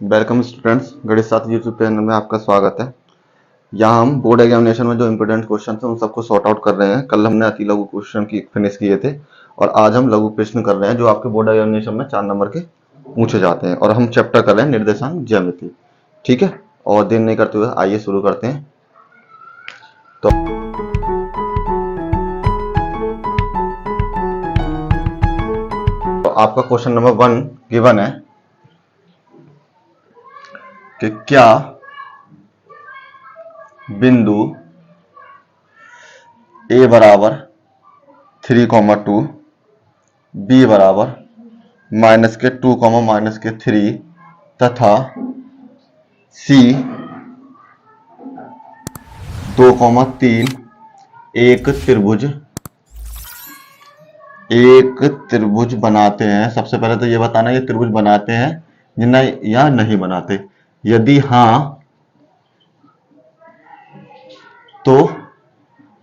Welcome students, गणित साथ YouTube channel में आपका स्वागत है। यहाँ हम बोर्ड एग्जामिनेशन में जो इम्पोर्टेंट क्वेश्चन थे उन सबको सॉर्ट आउट कर रहे हैं। कल हमने अति लघु क्वेश्चन की फिनिश किए थे और आज हम लघु प्रश्न कर रहे हैं जो आपके बोर्ड एग्जामिनेशन में 4 नंबर के पूछे जाते हैं। और हम चैप्टर कर रहे हैं निर्देशांक ज्यामिति। ठीक है, और देर नहीं करते हुए आइए शुरू करते हैं। तो आपका क्वेश्चन नंबर 1 गिवन है कि क्या बिंदु ए बराबर 3,2, बी बराबर -2, -3 तथा सी 2,3 एक त्रिभुज बनाते हैं। सबसे पहले तो ये बताना ये त्रिभुज बनाते हैं या नहीं बनाते। यदि हाँ तो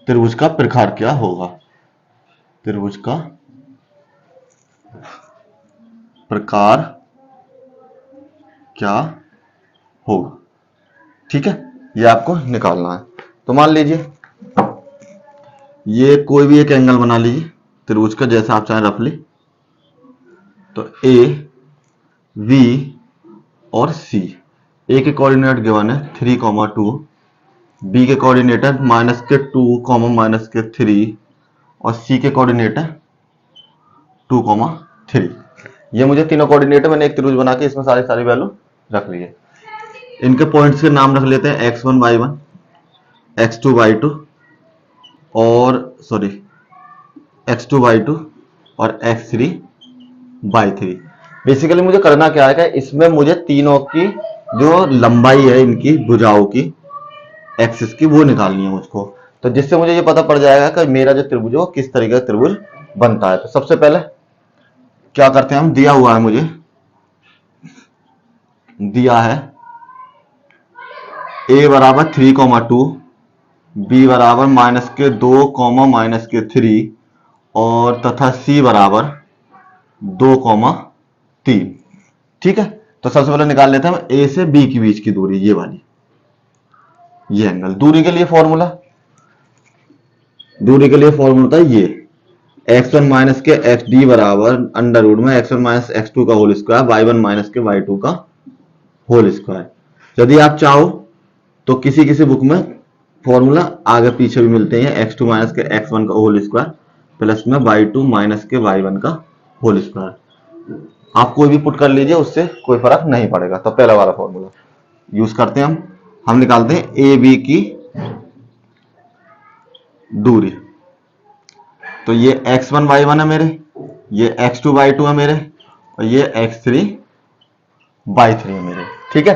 त्रिभुज का प्रकार क्या होगा, त्रिभुज का प्रकार क्या होगा। ठीक है, ये आपको निकालना है। तो मान लीजिए ये कोई भी एक एंगल बना लीजिए त्रिभुज का, जैसा आप चाहें रफली। तो ए, बी और सी, ए के कोऑर्डिनेट गिवन है 3,2, बी के कोऑर्डिनेट है -2, -3 और सी के कोऑर्डिनेट है 2,3। ये मुझे तीनों कोऑर्डिनेट है, मैंने एक त्रिभुज बना के इसमें सारी वैल्यू रख ली है। इनके पॉइंट्स के नाम रख लेते हैं x1 y1, x2 y2 और x2 y2 और x3 y3। बेसिकली मुझे करना क्या है कि इसमें मुझे तीनों की जो लंबाई है इनकी भुजाओं की एक्सिस की वो निकालनी है मुझको। तो जिससे मुझे ये पता पड़ जाएगा कि मेरा जो त्रिभुज है वो किस तरीके का त्रिभुज बनता है। तो सबसे पहले क्या करते हैं हम, दिया हुआ है मुझे, दिया है a बराबर 3,2, b बराबर -2, -3 और तथा c बराबर 2,3। ठीक है, तो सबसे पहले निकाल लेते हैं हम a से b के बीच की दूरी, ये वाली, ये एंगल। दूरी के लिए फॉर्मूला था ये x1 माइनस के xd बराबर अंडर रूट में x1 माइनस x2 का होल स्क्वायर, y1 माइनस के y2 का होल स्क्वायर। यदि आप चाहो तो किसी बुक में फॉर्मूला आगे पीछे भी मिलते हैं, x2 माइनस के x1 का होल स्क्वायर प्लस में y2 माइनस के y1 का होल स्क्वायर। आप कोई भी पुट कर लीजिए, उससे कोई फर्क नहीं पड़ेगा। तो पहला वाला फॉर्मूला यूज करते हैं हम निकालते हैं ए बी की दूरी। तो ये x1 y1 है मेरे, ये x2 y2 है मेरे और ये x3 y3 है मेरे। ठीक है,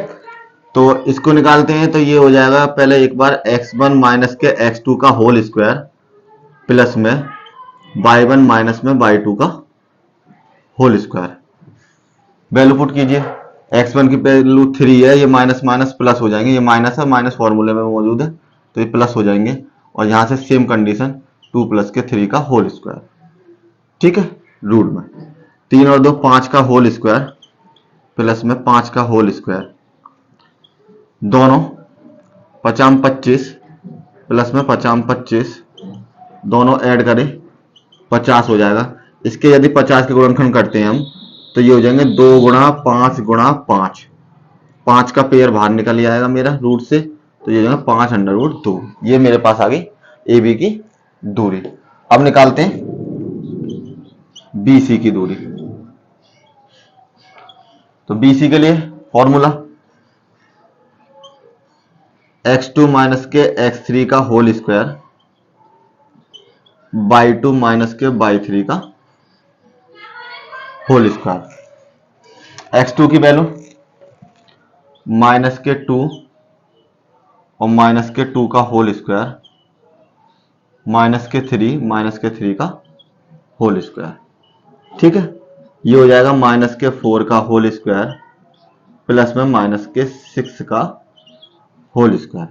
तो इसको निकालते हैं। तो ये हो जाएगा पहले एक बार x1 माइनस के x2 का होल स्क्वायर प्लस में y1 माइनस में y2 का होल स्क्वायर। वैल्यू पुट कीजिए, x1 की वैल्यू 3 है, ये माइनस माइनस प्लस हो जाएंगे, ये माइनस है, माइनस फॉर्मूले में मौजूद है तो ये प्लस हो जाएंगे। और यहां से सेम कंडीशन 2 प्लस के 3 का होल स्क्वायर। ठीक है, रूट में 3 और 2 5 का होल स्क्वायर प्लस में 5 का होल स्क्वायर, दोनों 50 25 प्लस में 50 25, दोनों ऐड करें 50 हो जाएगा। इसके यदि 50 के गुणनखंड करते हैं हम तो ये हो जाएंगे 2 गुणा 5 गुणा 5, 5 का पेयर बाहर निकल आएगा मेरा रूट से, तो ये हो जाएगा 5√2। ये मेरे पास आ गई ए बी की दूरी। अब निकालते हैं बी सी की दूरी। तो बी सी के लिए फॉर्मूला x2 माइनस के x3 का होल स्क्वायर y2 माइनस के y3 का होल स्क्वायर। x2 की वैल्यू -2 और -2 का होल स्क्वायर -3 का होल स्क्वायर। ठीक है, ये हो जाएगा -4 का होल स्क्वायर प्लस में -6 का होल स्क्वायर।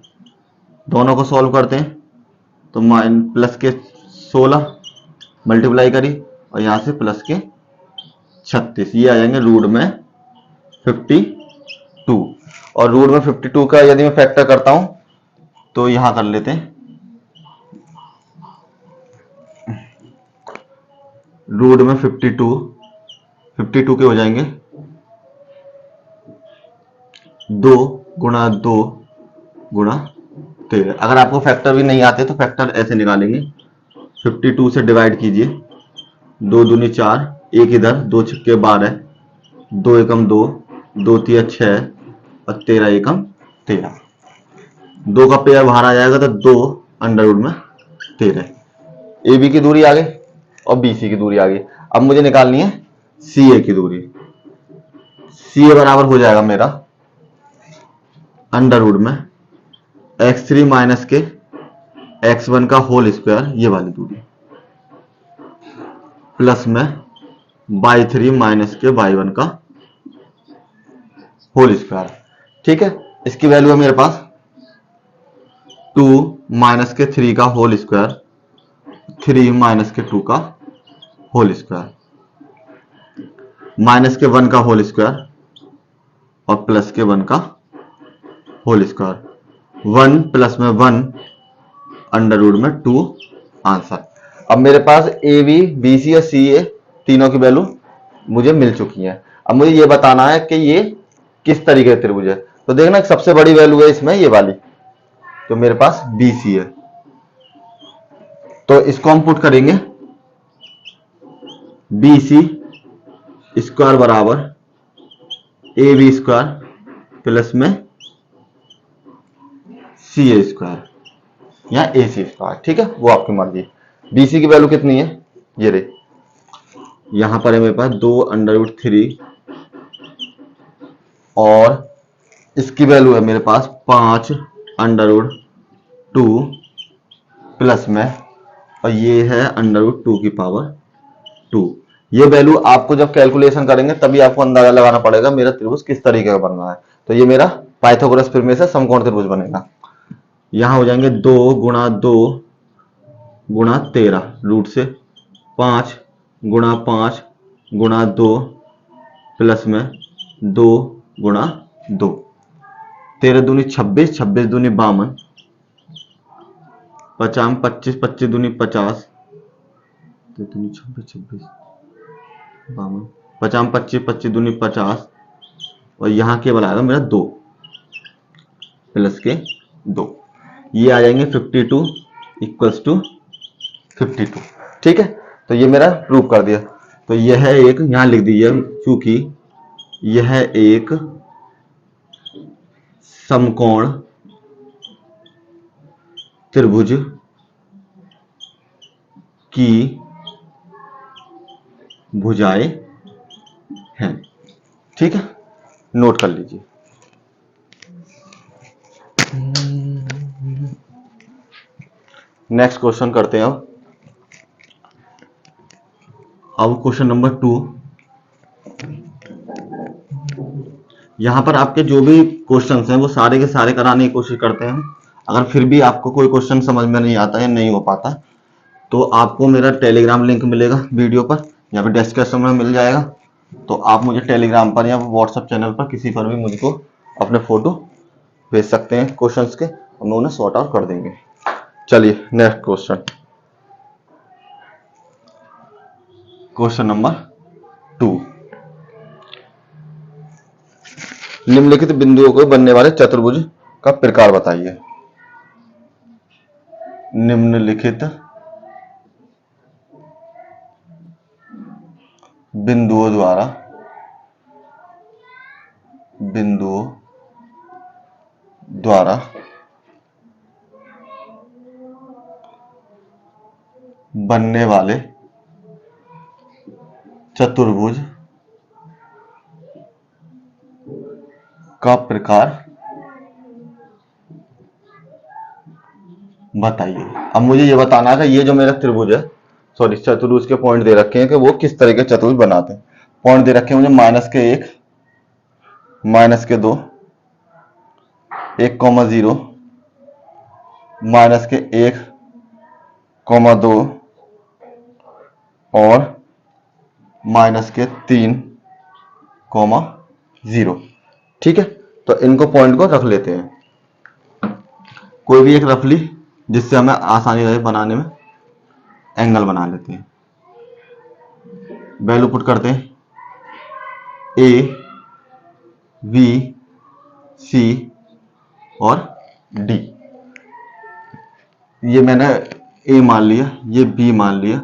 दोनों को सॉल्व करते हैं तो प्लस के 16 मल्टीप्लाई करी और यहां से प्लस के 36, ये आ जाएंगे रूट में 52 2 और रूट में 52 का यदि मैं फैक्टर करता हूं तो यहां कर लेते हैं, रूट में 52 के हो जाएंगे 2 गुणा 2 गुणा 13। अगर आपको फैक्टर भी नहीं आते तो फैक्टर ऐसे निकालेंगे, 52 से डिवाइड कीजिए, 2 दूनी 4, एक इधर, 2 छक्के 12, 2 एकम 2, 2 तिया 6 और 13 एकम 13। 2 का पेयर बाहर आ जाएगा तो 2 अंडर रूट में 13। ए बी की दूरी आ गई और बी सी की दूरी आ गई। अब मुझे निकालनी है सी ए की दूरी। सी ए बराबर हो जाएगा मेरा अंडर रूट में x3 माइनस के x1 का होल स्क्वायर, ये वाली दूरी, प्लस में y3 माइनस के y1 का होल स्क्वायर। ठीक है, इसकी वैल्यू है मेरे पास 2 माइनस के 3 का होल स्क्वायर, 3 माइनस के 2 का होल स्क्वायर, माइनस के 1 का होल स्क्वायर और प्लस के 1 का होल स्क्वायर, 1 प्लस में 1 अंडर रूट में 2 आंसर। अब मेरे पास ए बी बी सी और सी ए तीनों की वैल्यू मुझे मिल चुकी है। अब मुझे ये बताना है कि ये किस तरीके का त्रिभुज है। तो देखना सबसे बड़ी वैल्यू है इसमें ये वाली, तो मेरे पास बी सी है, तो इसको हम पुट करेंगे बी सी स्क्वायर बराबर ए बी स्क्वायर प्लस में सी ए स्क्वायर या ए सी स्क्वायर। ठीक है, वो आपकी मर्जी। बी सी की वैल्यू कितनी है, ये रे, यहां पर है मेरे पास 2 अंडर रूट 3 और इसकी वैल्यू है मेरे पास 5 अंडर रूट 2 प्लस में, और ये है अंडर रूट 2 की पावर 2। ये वैल्यू आपको जब कैलकुलेशन करेंगे तभी आपको अंदाजा लगाना पड़ेगा मेरा त्रिभुज किस तरीके का बनना है। तो ये मेरा पाइथागोरस प्रमेय से समकोण त्रिभुज बनेगा। यहां हो जाएंगे 2 गुणा 2 गुणा 13 रूट से 5 गुणा 5 गुणा 2 प्लस में 2 गुणा 2, 13 दूनी 26, 26 दूनी 52, 50 25, 25 दूनी 50, 26 26 52, 50 25, 25 दूनी 50 और यहां केवल आएगा मेरा 2 प्लस के 2, ये आ जाएंगे 52 इक्वल्स टू 52। ठीक है, तो ये मेरा प्रूव कर दिया। तो यह एक, यहां लिख दीजिए, क्योंकि यह एक समकोण त्रिभुज की भुजाएं हैं। ठीक है, नोट कर लीजिए। नेक्स्ट क्वेश्चन करते हैं। अब क्वेश्चन नंबर 2, यहां पर आपके जो भी क्वेश्चंस हैं वो सारे के सारे कराने की कोशिश करते हैं। अगर फिर भी आपको कोई क्वेश्चन समझ में नहीं आता या नहीं हो पाता तो आपको मेरा टेलीग्राम लिंक मिलेगा वीडियो पर या फिर डिस्क्रिप्शन में मिल जाएगा। तो आप मुझे टेलीग्राम पर या व्हाट्सएप चैनल पर किसी पर भी मुझको अपने फोटो भेज सकते हैं क्वेश्चंस के, हम उन्हें सॉर्ट आउट कर देंगे। चलिए नेक्स्ट क्वेश्चन, क्वेश्चन नंबर 2, निम्नलिखित बिंदुओं को बनने वाले चतुर्भुज का प्रकार बताइए। निम्नलिखित बिंदुओं द्वारा बनने वाले चतुर्भुज का प्रकार बताइए। अब मुझे ये बताना है कि ये जो मेरा त्रिभुज है, सॉरी चतुर्भुज के पॉइंट दे रखे हैं कि वो किस तरह के चतुर्भुज बनाते हैं। पॉइंट दे रखे हैं मुझे -1, -2, 1,0, -1, 2 और -3, 0। ठीक है, तो इनको पॉइंट को रख लेते हैं, कोई भी एक रख ली जिससे हमें आसानी रहे बनाने में, एंगल बना लेते हैं। वैल्यू पुट करते हैं, ए बी सी और डी। ये मैंने ए मान लिया, ये बी मान लिया,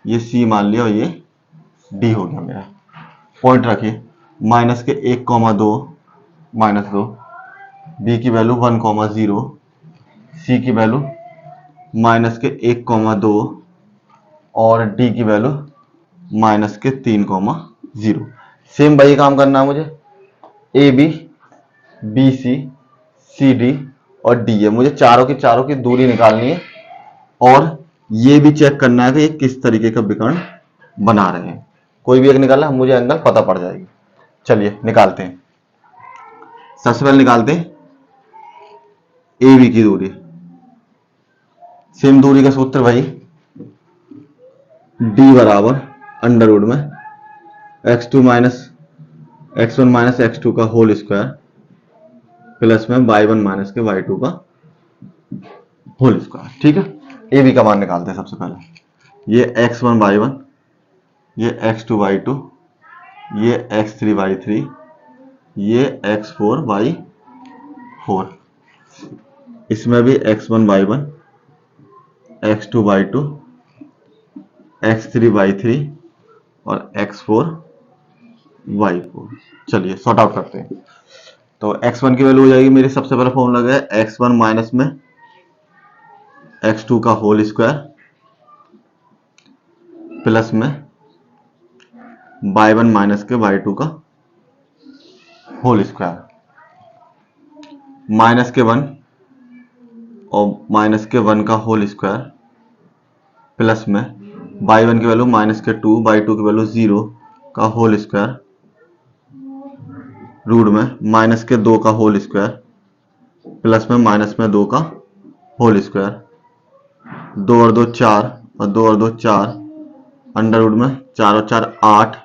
ये सी मान लिया और ये डी हो गया मेरा। पॉइंट रखिए, माइनस के 1,2 -2, बी की वैल्यू 1,0, सी की वैल्यू माइनस के 1,2 और डी की वैल्यू माइनस के 3,0। सेम वही काम करना है मुझे, A B B C D और डी है, मुझे चारों की दूरी निकालनी है और ये भी चेक करना है कि ये किस तरीके का विकर्ण बना रहे हैं। कोई भी एक निकालना, मुझे एंगल पता पड़ जाएगी। चलिए निकालते हैं। सबसे पहले निकालते हैं ए बी की दूरी। सेम दूरी का सूत्र भाई, डी बराबर अंडर रूट में x2 minus x1 minus x2 का होल स्क्वायर प्लस में y1 माइनस के y2 का होल स्क्वायर। ठीक है, ए बी का मान निकालते हैं सबसे पहले। ये x1 y1, ये x2 y2, ये x3 y3, ये x4 y4, इसमें भी x1 y1, x2 y2, x3 y3 और x4 y4। चलिए सॉर्ट आउट करते हैं। तो x1 की वैल्यू हो जाएगी मेरी, सबसे पहला फॉर्मूला गया x1 माइनस में x2 का होल स्क्वायर प्लस में y1 माइनस के y2 का होल स्क्वायर, माइनस के 1 और माइनस के 1 का होल स्क्वायर प्लस में y1 की वैल्यू माइनस के 2, y2 की वैल्यू 0 का होल स्क्वायर रूट में माइनस के 2 का होल स्क्वायर प्लस में माइनस में 2 का होल स्क्वायर, 2 और 2 4 और 2 और 2 4, अंडर रूट में 4 और 4 8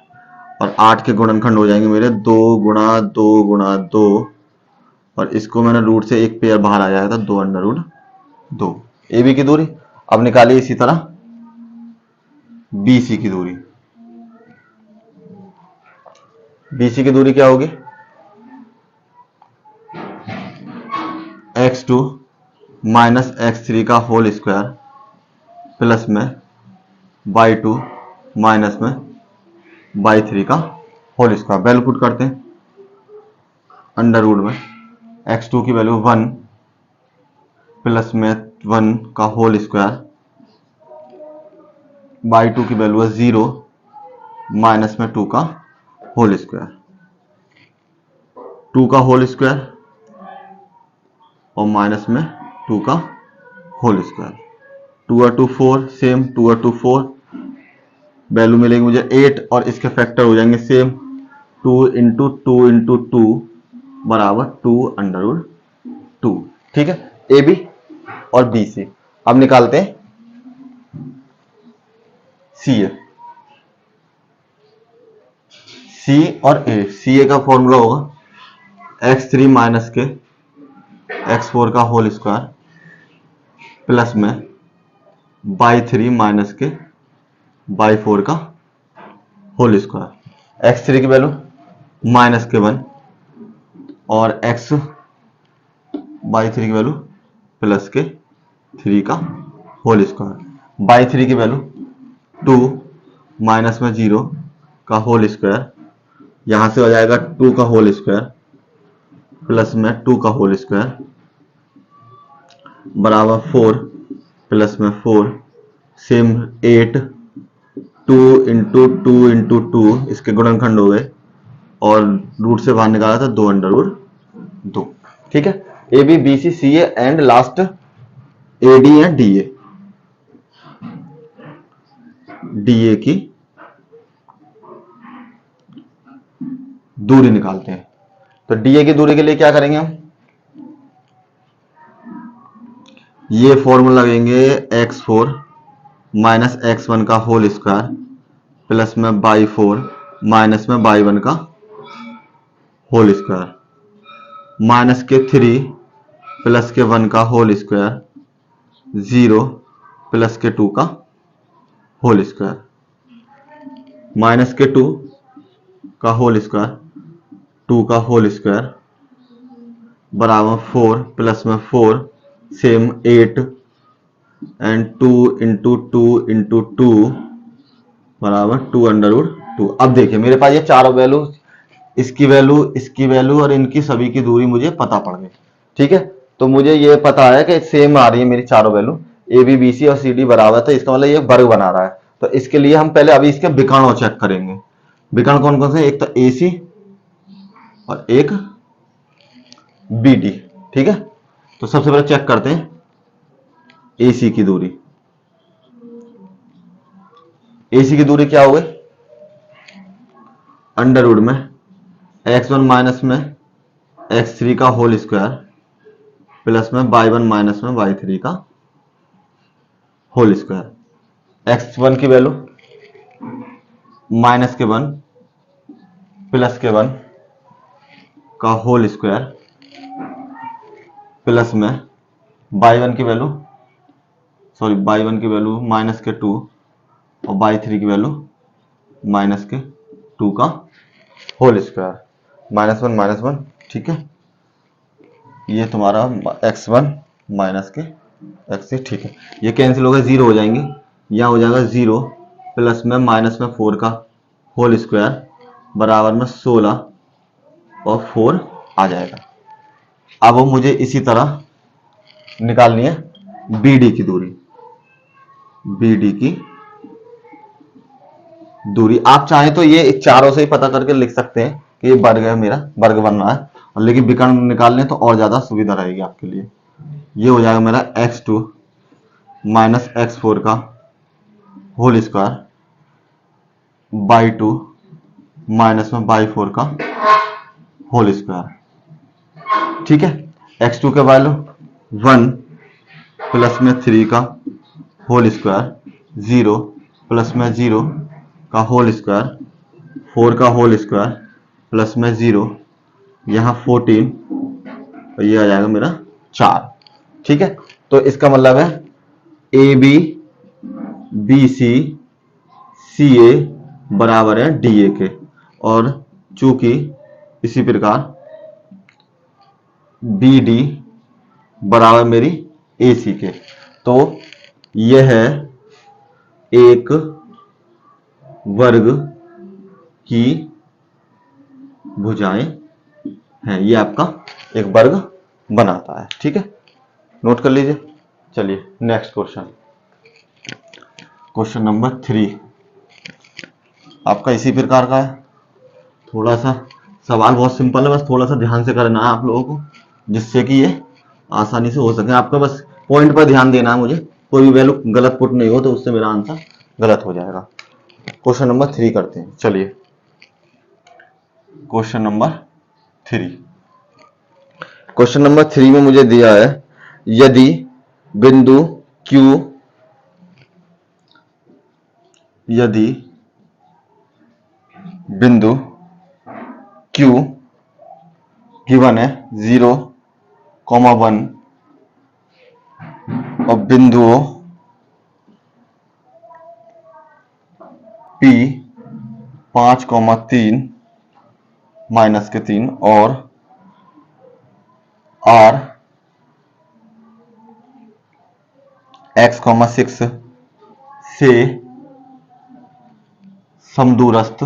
और 8 के गुणनखंड हो जाएंगे मेरे 2 गुणा 2 गुणा 2 और इसको मैंने रूट से एक पेयर बाहर आ जाएगा 2 अंडर रूट 2। ए बी की दूरी अब निकालिए, इसी तरह बी सी की दूरी। बी सी की दूरी क्या होगी, x2 माइनस x3 का होल स्क्वायर प्लस में y2 माइनस में y3 का होल स्क्वायर। वैल्यू पुट करते हैं, अंडर रूट में x2 की वैल्यू 1 प्लस में 1 का होल स्क्वायर, y2 की वैल्यू है 0 माइनस में 2 का होल स्क्वायर, 2 का होल स्क्वायर और माइनस में 2 का होल स्क्वायर, 2 और 2 4, सेम 2 और 2 4, वैल्यू मिलेगी मुझे 8 और इसके फैक्टर हो जाएंगे सेम 2 इंटू 2 इंटू 2 बराबर 2 अंडर रूट 2। ठीक है, ए बी और बी सी। अब निकालते हैं सी ए। सी और ए, सी ए का फॉर्मूला होगा x3 माइनस के x4 का होल स्क्वायर प्लस में y3 माइनस के y4 का होल स्क्वायर। x3 की वैल्यू माइनस के 1 और y3 की वैल्यू प्लस के 3 का होल स्क्वायर, y3 की वैल्यू 2 माइनस में 0 का होल स्क्वायर, यहां से हो जाएगा 2 का होल स्क्वायर प्लस में 2 का होल स्क्वायर बराबर 4 प्लस में 4, सेम 8, 2 इंटू 2 इंटू 2, इसके गुणनखंड हो गए और रूट से बाहर निकाला था 2 अंडर रूट 2। ठीक है, A B B C C A and last A D and D A. D A की दूरी निकालते हैं। तो डी ए की दूरी के लिए क्या करेंगे हम, ये फॉर्मूला लगेंगे x4 माइनस x1 का होल स्क्वायर प्लस में y4 माइनस में y1 का होल स्क्वायर, माइनस के 3 प्लस के 1 का होल स्क्वायर 0 प्लस के 2 का होल स्क्वायर, माइनस के 2 का होल स्क्वायर 2 का होल स्क्वायर बराबर 4 प्लस में 4 सेम 8 एंड 2 इंटू 2 इंटू 2 बराबर 2 अंडर रूट 2। अब देखिए मेरे पास ये चारों वैल्यू, इसकी वैल्यू और इनकी सभी की दूरी मुझे पता पड़ गई। ठीक है, तो मुझे ये पता है कि सेम आ रही है मेरी चारों value, A B B C और सी डी बराबर, तो इसका मतलब ये वर्ग बना रहा है। तो इसके लिए हम पहले अभी इसके विकर्ण चेक करेंगे। विकर्ण कौन कौन से, एक तो ए सी और एक बी डी। ठीक है, तो सबसे पहले चेक करते हैं ए सी की दूरी। ए सी की दूरी क्या हो गई, अंडर रूट में x1 माइनस में x3 का होल स्क्वायर प्लस में y1 माइनस में y3 का होल स्क्वायर। x1 की वैल्यू माइनस के 1 प्लस के 1 का होल स्क्वायर प्लस में y1 की वैल्यू माइनस के 2 और y3 की वैल्यू माइनस के 2 का होल स्क्वायर, -1 ठीक है। ये तुम्हारा x1 माइनस के x3, ठीक है। ये कैंसिल हो गए, 0 हो जाएंगे, यहाँ हो जाएगा 0 प्लस में माइनस में 4 का होल स्क्वायर बराबर में 16 और 4 आ जाएगा। अब मुझे इसी तरह निकालनी है BD की दूरी। BD की दूरी आप चाहें तो ये चारों से ही पता करके लिख सकते हैं कि ये वर्ग है, मेरा वर्ग बन रहा है, और लेकिन विकर्ण निकालने तो और ज्यादा सुविधा रहेगी आपके लिए। ये हो जाएगा मेरा x2 माइनस x4 का होल स्क्वायर y2 माइनस में y4 का होल स्क्वायर। ठीक है, x2 का वैल्यू 1 प्लस में 3 का होल स्क्वायर 0 प्लस में 0 का होल स्क्वायर 4 का होल स्क्वायर प्लस में 0, यहाँ 14 और ये आ जाएगा मेरा 4। ठीक है, तो इसका मतलब है A B B C C ए बराबर है डी ए के, और चूंकि इसी प्रकार बी डी बराबर मेरी ए सी के, तो यह है एक वर्ग की भुजाएं हैं। ये आपका एक वर्ग बनाता है। ठीक है, नोट कर लीजिए। चलिए नेक्स्ट क्वेश्चन, क्वेश्चन नंबर 3 आपका इसी प्रकार का है। थोड़ा सा सवाल बहुत सिंपल है, बस थोड़ा सा ध्यान से करना है आप लोगों को, जिससे कि ये आसानी से हो सके। आपका बस पॉइंट पर ध्यान देना है मुझे, कोई भी वैल्यू गलत पुट नहीं हो तो उससे मेरा आंसर गलत हो जाएगा। क्वेश्चन नंबर 3 करते हैं। चलिए क्वेश्चन नंबर 3, क्वेश्चन नंबर 3 में मुझे दिया है यदि बिंदु Q, यदि बिंदु Q गिवन है 0, 1 और बिंदुओं P 5, 3 माइनस के 3 और R x, 6 से समदूरस्थ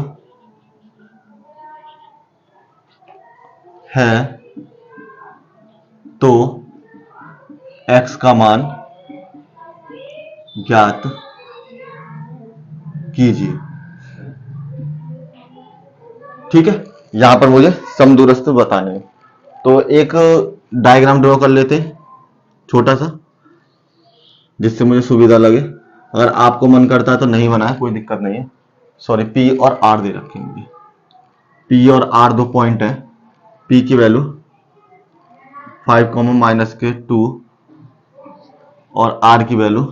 है, तो x का मान ज्ञात कीजिए। ठीक है, यहां पर मुझे समदूरस्थ बताने हैं, तो एक डायग्राम ड्रॉ कर लेते हैं छोटा सा, जिससे मुझे सुविधा लगे। अगर आपको मन करता है तो नहीं बनाए, कोई दिक्कत नहीं है। सॉरी, P और R दे रखेंगे। P और R दो पॉइंट है। P की वैल्यू 5, माइनस के 2 और R की वैल्यू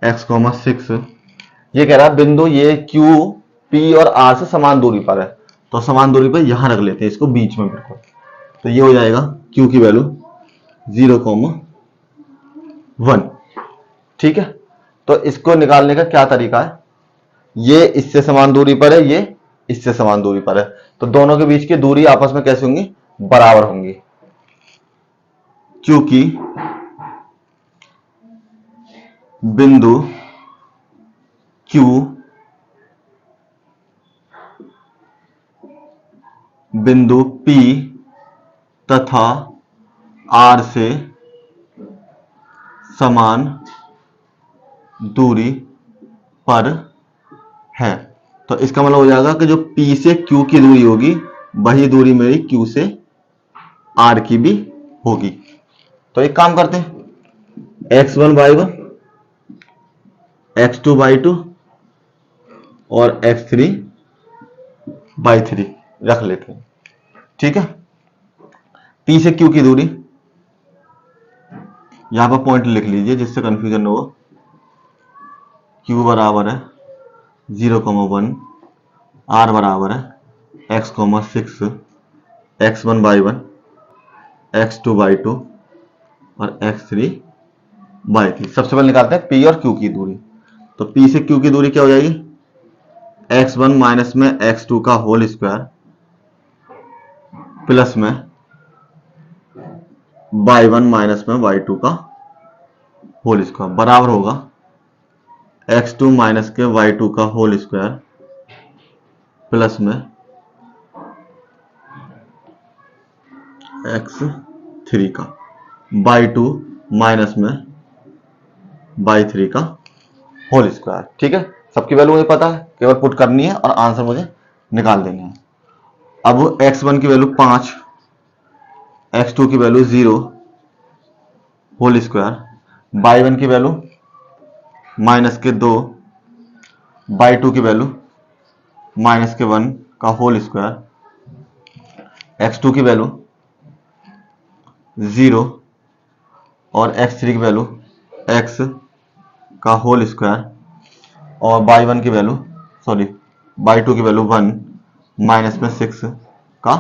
x, 6। ये कह रहा है बिंदु ये Q P और R से समान दूरी पर है, तो समान दूरी पर यहां रख लेते हैं इसको बीच में बिल्कुल। तो ये हो जाएगा Q की वैल्यू 0,1। ठीक है, तो इसको निकालने का क्या तरीका है, ये इससे समान दूरी पर है, ये इससे समान दूरी पर है, तो दोनों के बीच की दूरी आपस में कैसे होंगी, बराबर होंगी। क्योंकि बिंदु Q बिंदु P तथा R से समान दूरी पर है। तो इसका मतलब हो जाएगा कि जो P से Q की दूरी होगी वही दूरी मेरी Q से R की भी होगी। तो एक काम करते हैं, x1 y1 x2 y2 और x3 y3 रख लेते हैं। ठीक है, P से Q की दूरी यहां पर पॉइंट लिख लीजिए जिससे कंफ्यूजन हो। Q बराबर है 0,1, R बराबर है x,6, x1 y1 x2 y2 और x3 y3। सबसे पहले निकालते हैं P और Q की दूरी। तो P से Q की दूरी क्या हो जाएगी, x1 माइनस में x2 का होल स्क्वायर प्लस में y1 माइनस में y2 का होल स्क्वायर बराबर होगा x2 माइनस के y2 का होल स्क्वायर प्लस में x3 का y2 माइनस में y3 का होल स्क्वायर। ठीक है, सबकी वैल्यू मुझे पता है, केवल पुट करनी है और आंसर मुझे निकाल देना है। अब x1 की वैल्यू 5, x2 की वैल्यू 0 होल स्क्वायर, y1 की वैल्यू माइनस के 2, y2 की वैल्यू माइनस के 1 का होल स्क्वायर, x2 की वैल्यू 0 और x3 की वैल्यू x का होल स्क्वायर और y1 की वैल्यू y2 की वैल्यू 1 माइनस में 6 का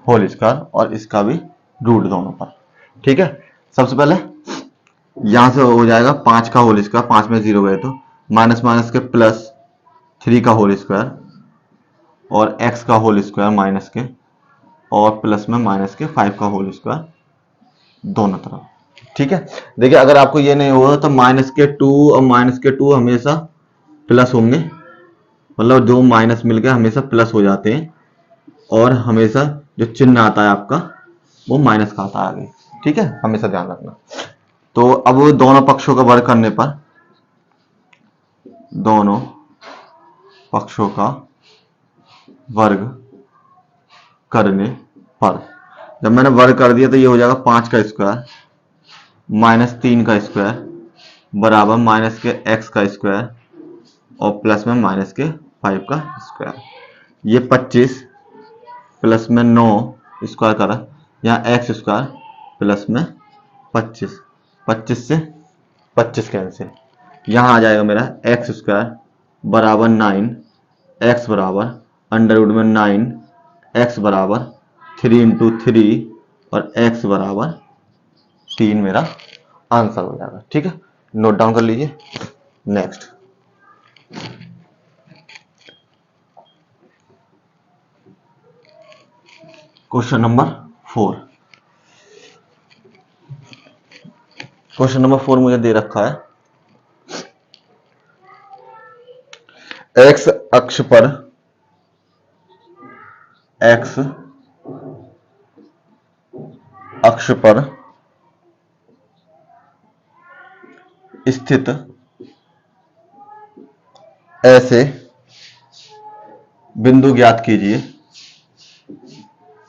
होल स्क्वायर और इसका भी रूट दोनों पर। ठीक है, सबसे पहले यहां से हो जाएगा 5 का होल स्क्वायर, 5 में 0 गए तो माइनस माइनस के प्लस 3 का होल स्क्वायर और x का होल स्क्वायर माइनस के और प्लस में माइनस के 5 का होल स्क्वायर दोनों तरफ। ठीक है, देखिए अगर आपको ये नहीं होगा तो माइनस के 2 और माइनस के 2 हमेशा प्लस होंगे, मतलब जो माइनस मिलकर हमेशा प्लस हो जाते हैं और हमेशा जो चिन्ह आता है आपका वो माइनस का आता है आगे। ठीक है, हमेशा ध्यान रखना। तो अब दोनों पक्षों का वर्ग करने पर, दोनों पक्षों का वर्ग करने पर जब मैंने वर्ग कर दिया तो ये हो जाएगा 5 का स्क्वायर माइनस 3 का स्क्वायर बराबर माइनस के x का स्क्वायर और प्लस में माइनस के 5 का स्क्वायर। ये 25 प्लस में 9 स्क्वायर करा, यहाँ x स्क्वायर प्लस में 25, 25 से 25 कैंसिल, यहाँ आ जाएगा मेरा x स्क्वायर बराबर 9, x बराबर अंडर रूट में 9, x बराबर 3 इंटू 3 और x बराबर 3 मेरा आंसर हो जाएगा। ठीक है, नोट डाउन कर लीजिए। Next question number 4। Question number 4 मुझे दे रखा है, x अक्ष पर x अक्ष पर स्थित ऐसे बिंदु ज्ञात कीजिए,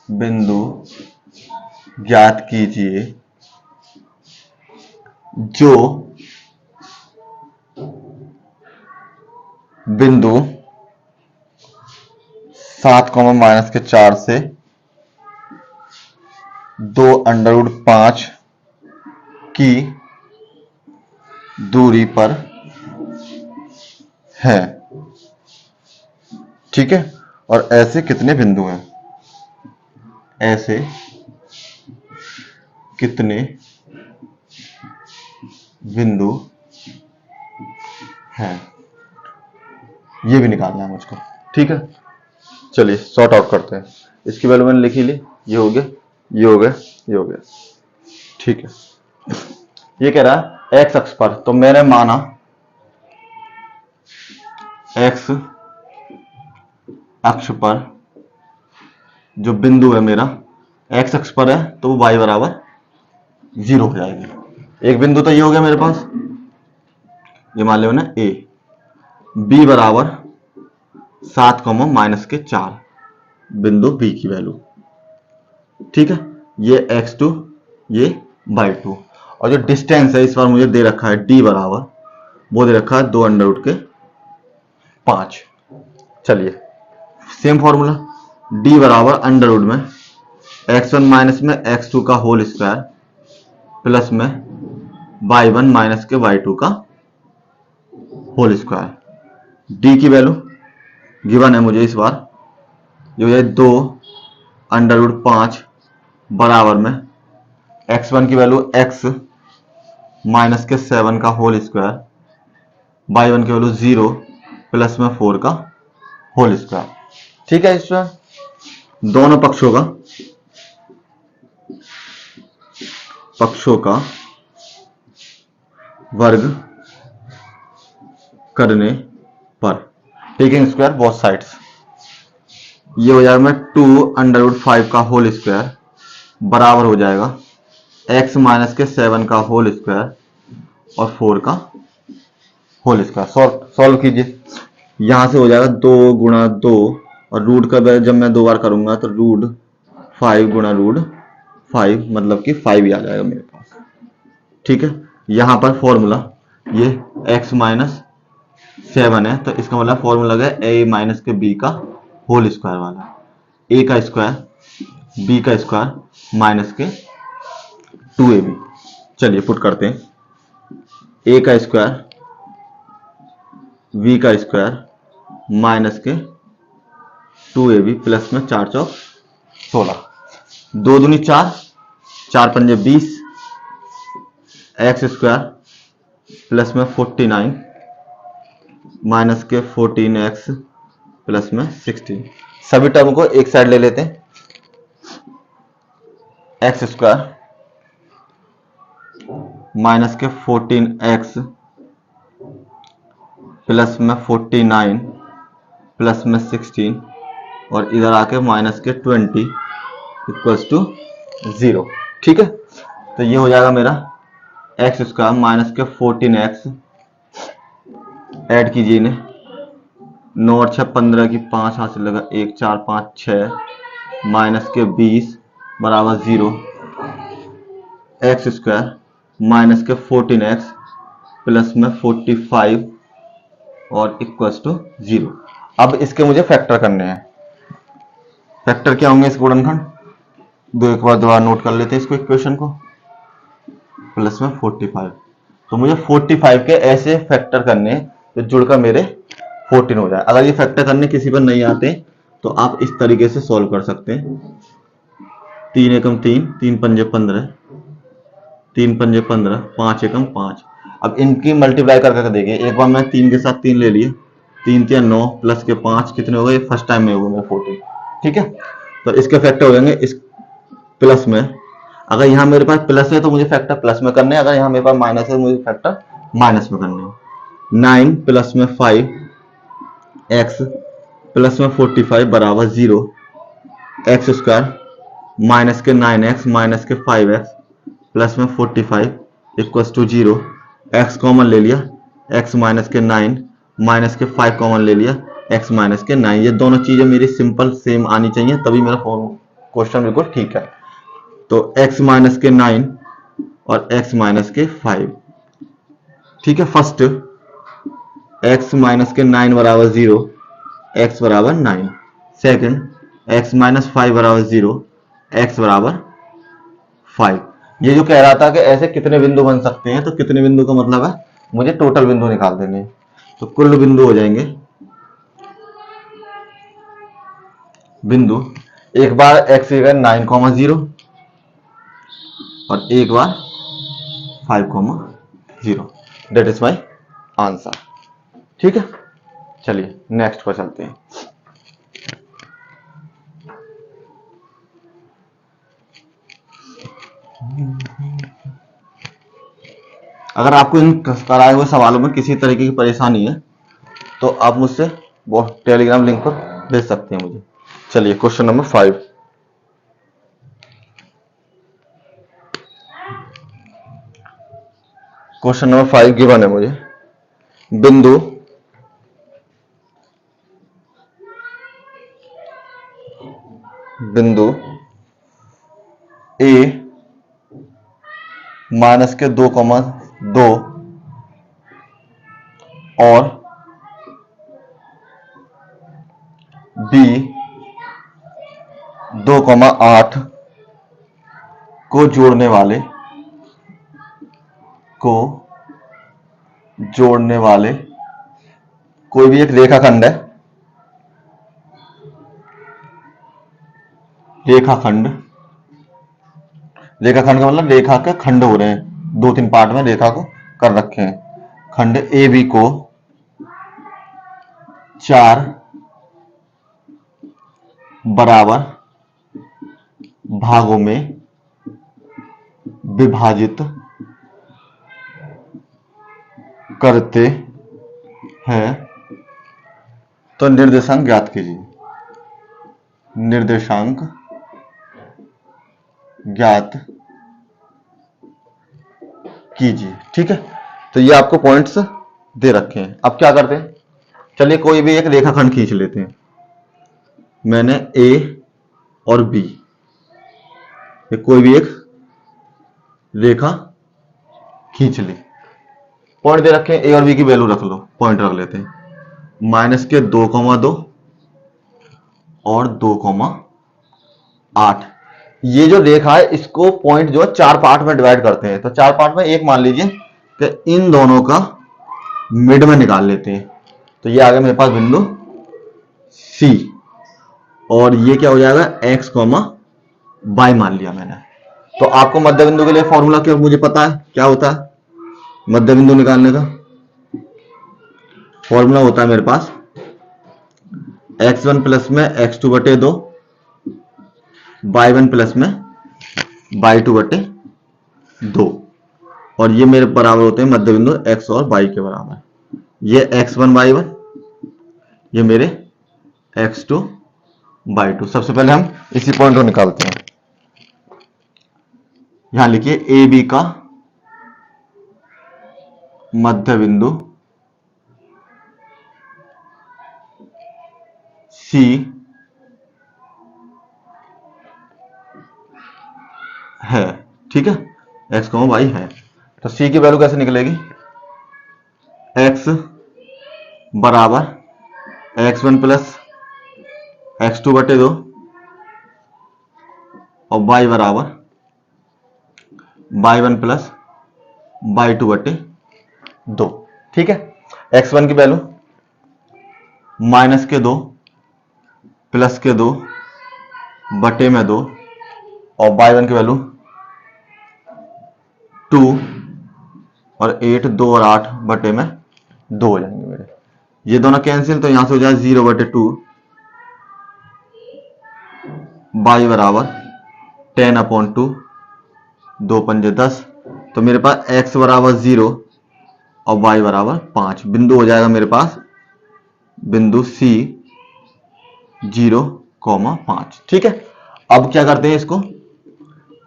बिंदु ज्ञात कीजिए जो बिंदु 7 माइनस के 4 से 2 अंडर रूट 5 की दूरी पर है। ठीक है, और ऐसे कितने बिंदु हैं, ऐसे कितने बिंदु हैं, ये भी निकालना है मुझको। ठीक है, चलिए सॉर्ट आउट करते हैं। इसकी वैल्यू मैंने लिखी ली, ये हो गया, ये हो गया, ये हो गया। ठीक है, ये कह रहा है एक्स अक्ष पर, तो मैंने माना एक्स अक्ष पर जो बिंदु है मेरा एक्स अक्ष पर है, तो वो y बराबर 0 हो जाएगी। एक बिंदु तो ये हो गया मेरे पास, ये मान लो ना ए, b बराबर 7 माइनस के 4, बिंदु b की वैल्यू। ठीक है, ये x2, ये y2, और जो डिस्टेंस है इस बार मुझे दे रखा है d बराबर, वो दे रखा है 2 अंडर रूट के 5। चलिए सेम फॉर्मूला, d बराबर अंडर रूट में x1 माइनस में x2 का होल स्क्वायर प्लस में y1 माइनस के y2 का होल स्क्वायर। d की वैल्यू गिवन है मुझे इस बार, जो है 2 अंडर रूट 5 बराबर में x1 की वैल्यू x माइनस के 7 का होल स्क्वायर, y1 की वैल्यू 0 प्लस में 4 का होल स्क्वायर। ठीक है, इसमें दोनों पक्षों का वर्ग करने पर, टेकिंग स्क्वायर बोथ साइड्स, ये हो जाएगा 2 अंडर रूट 5 का होल स्क्वायर बराबर हो जाएगा x माइनस के 7 का होल स्क्वायर और 4 का होल स्क्वायर। सॉल्व कीजिए, यहां से हो जाएगा 2 गुणा 2, और रूट का जब मैं 2 बार करूंगा तो रूट 5 गुणा रूट 5, मतलब कि 5 ही आ जाएगा मेरे पास। ठीक है, यहां पर फॉर्मूला ये x माइनस 7 है, तो इसका मतलब फॉर्मूला है a माइनस के b का होल स्क्वायर वाला, a का स्क्वायर b का स्क्वायर माइनस के 2ab। चलिए पुट करते हैं, a का स्क्वायर v का स्क्वायर माइनस के 2ab प्लस में 4 चौक 16, 2 दूनी 4, 4 पंजे 20, एक्स स्क्वायर प्लस में 49 माइनस के 14x प्लस में 16। सभी टर्म को एक साइड ले लेते हैं, एक्स स्क्वायर माइनस के 14x प्लस में 49 प्लस में 16, और इधर आके माइनस के 20 इक्वल्स टू 0। ठीक है, तो ये हो जाएगा मेरा एक्स स्क्वायर माइनस के 14x, ऐड कीजिए इन्हें, 9 और 6 15 की 5 हाथ से लगा 1 4 5 6 माइनस के 20 बराबर 0, एक्स स्क्वायर माइनस के 14x प्लस में 45 और इक्वल्स टू 0। अब इसके मुझे फैक्टर करने हैं। फैक्टर क्या होंगे इस गुणनखंड, दो एक बार दोबारा नोट कर लेते हैं इसको, इक्वेशन को, प्लस में 45, तो मुझे 45 के ऐसे फैक्टर करने तो जुड़कर मेरे 14 हो जाए। अगर ये फैक्टर करने किसी पर नहीं आते तो आप इस तरीके से सॉल्व कर सकते हैं, 3 एकम 3, 3 पंजे 15, 3 पंजे 15, 5 एकम 5। अब इनकी मल्टीप्लाई करके देखिए, एक बार मैं 3 के साथ 3 ले लिए, 3 3 9 प्लस के 5 कितने हो गए, फर्स्ट टाइम में हो गए 14। ठीक है, तो इसके फैक्टर हो जाएंगे इस प्लस में, अगर यहाँ मेरे पास प्लस है तो मुझे फैक्टर प्लस में करने हैं, अगर यहाँ मेरे पास माइनस है तो मुझे फैक्टर माइनस में करने हैं। 9 प्लस में 5 x प्लस में 45 बराबर 0, एक्स स्क्वायर माइनस के 9x माइनस के 5x प्लस में 45 इक्वल्स टू 0, x कॉमन ले लिया, x माइनस के 9 माइनस के 5 कॉमन ले लिया, x माइनस के 9। ये दोनों चीजें मेरी सिंपल सेम आनी चाहिए, तभी मेरा क्वेश्चन बिल्कुल ठीक है। तो x माइनस के 9 और x माइनस के 5। ठीक है, फर्स्ट x माइनस के 9 बराबर 0, x बराबर 9। सेकंड x माइनस 5 बराबर 0, x बराबर 5। ये जो कह रहा था कि ऐसे कितने बिंदु बन सकते हैं, तो कितने बिंदु का मतलब है मुझे टोटल बिंदु निकाल देने हैं, तो कुल बिंदु हो जाएंगे, बिंदु एक बार x 9, 0 और एक बार 5,0। That is my answer. ठीक है, चलिए नेक्स्ट पर चलते हैं। अगर आपको इन कराए हुए सवालों में किसी तरीके की परेशानी है तो आप मुझसे वो टेलीग्राम लिंक पर भेज सकते हैं मुझे। चलिए question number 5। Question number 5 given है मुझे। बिंदु ए माइनस के 2,2 और बी 2,8 को जोड़ने वाले कोई भी एक रेखाखंड है। रेखाखंड का मतलब रेखा के खंड हो रहे हैं, 2-3 पार्ट में रेखा को कर रखे हैं। खंड ए बी को 4 बराबर भागों में विभाजित करते हैं तो निर्देशांक ज्ञात कीजिए। निर्देशांक ज्ञात कीजिए। ठीक है, तो ये आपको पॉइंट्स दे रखे हैं। अब क्या करते हैं, चलिए कोई भी एक रेखाखंड खींच लेते हैं। मैंने ए और बी, कोई भी एक रेखा खींच ली। पॉइंट दे रखे हैं, ए और बी की वैल्यू रख लो, पॉइंट रख लेते हैं। माइनस के 2,2 और 2,8। ये जो रेखा है इसको पॉइंट जो है 4 पार्ट में डिवाइड करते हैं। तो 4 पार्ट में एक मान लीजिए कि इन दोनों का मिड में निकाल लेते हैं। तो ये आ गया मेरे पास बिंदु सी, और ये क्या हो जाएगा x, y मान लिया मैंने। तो आपको मध्य बिंदु के लिए फॉर्मूला क्या मुझे पता है, क्या होता है मध्य बिंदु निकालने का? फॉर्मूला होता है मेरे पास x1 प्लस में x2 बटे 2, y1 प्लस में y2 बटे 2, और ये मेरे बराबर होते हैं मध्य बिंदु x और y के बराबर। ये x1 y1, ये मेरे x2 y2। सबसे पहले हम इसी पॉइंट को निकालते हैं। यहां लिखिए ए बी का मध्य बिंदु सी है। ठीक है, x, y है। तो सी की वैल्यू कैसे निकलेगी? x बराबर x1 प्लस x2 बटे 2 और y बराबर y1 प्लस y2 बटे 2। ठीक है, x1 की वैल्यू माइनस के 2 प्लस के 2 बटे में 2, और y1 की वैल्यू 2 और 8, 2 और 8 बटे में 2 हो जाएंगे मेरे। ये दोनों कैंसिल, तो यहां से हो जाए 0 बटे 2, y बराबर 10/2, 2 पंजे 10। तो मेरे पास x बराबर 0 और y बराबर 5। बिंदु हो जाएगा मेरे पास बिंदु C 0,5। ठीक है, अब क्या करते हैं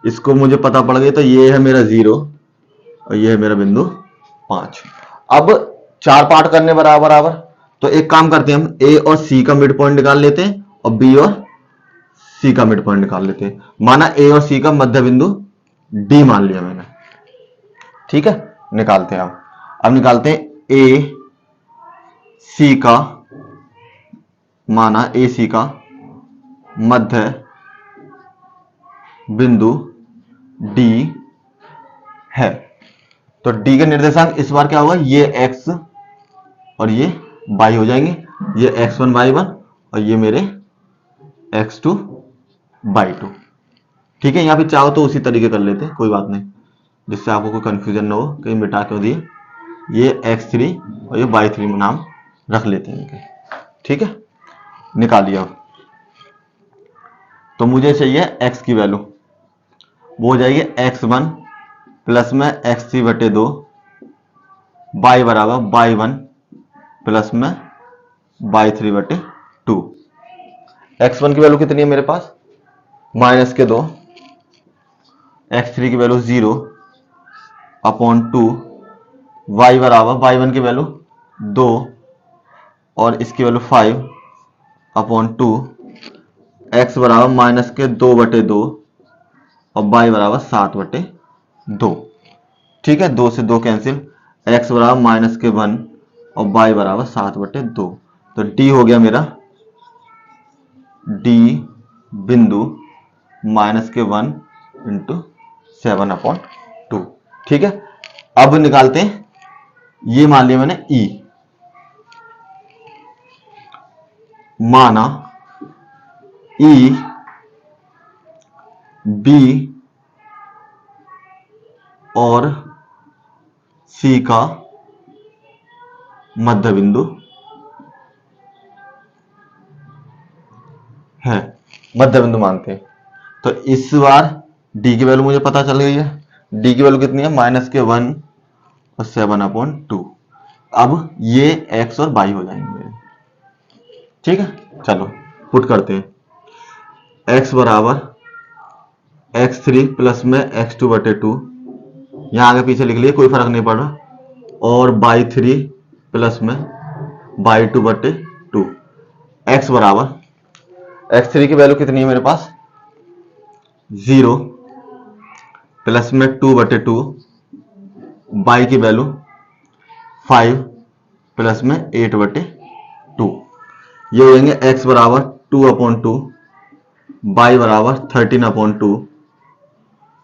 इसको मुझे पता पड़ गया। तो ये है मेरा 0 और ये है मेरा बिंदु 5। अब 4 पार्ट करने बराबर, तो एक काम करते हैं, हम A और C का मिड पॉइंट निकाल लेते हैं और B और C का मिड पॉइंट निकाल लेते हैं। माना A और C का मध्य बिंदु D मान लिया मैंने। ठीक है, निकालते हैं। अब निकालते हैं A C का, माना A C का मध्य बिंदु D है। तो D के निर्देशांक इस बार क्या होगा, ये x और ये y हो जाएंगे। ये x1 y1 और ये मेरे x2 y2। ठीक है, या फिर चाहो तो उसी तरीके कर लेते, कोई बात नहीं, जिससे आपको कोई कंफ्यूजन ना हो कहीं मिटा क्यों दिए। ये x3 और ये y3 नाम रख लेते हैं इनके। ठीक है, निकालिए अब। तो मुझे चाहिए x की वैल्यू, वो हो जाएगी x1 प्लस में x3 बटे 2, y बराबर y1 प्लस में y3 बटे 2। x1 की वैल्यू कितनी है मेरे पास, माइनस के 2, x3 की वैल्यू 0 अपॉन 2, y बराबर y1 की वैल्यू 2 और इसकी वैल्यू 5 अपॉन 2, x बराबर माइनस के 2 बटे 2 और y बराबर 7 बटे 2। ठीक है, 2 से 2 कैंसिल, x बराबर माइनस के 1 और y बराबर 7 बटे 2। तो d हो गया मेरा, d बिंदु माइनस के 1 इंटू 7 अपॉन 2। ठीक है, अब निकालते हैं, ये मान लिया मैंने E, माना E B और C का मध्य बिंदु है, मध्य बिंदु मानते हैं। तो इस बार D की वैल्यू मुझे पता चल गई है, D की वैल्यू कितनी है, माइनस के 1 और 7 अपॉन 2। अब ये x और y हो जाएंगे मेरे। ठीक है, चलो पुट करते हैं, x बराबर x3 प्लस में x2 बटे 2, यहाँ आगे पीछे लिख लिए कोई फर्क नहीं पड़ रहा, और y3 प्लस में y2 बटे 2। x बराबर x3 की वैल्यू कितनी है मेरे पास, 0 प्लस में 2 बटे 2, y की वैल्यू 5 प्लस में 8 बटे 2। ये हो जाएंगे x बराबर 2 अपॉन 2, y बराबर 13 अपॉन 2,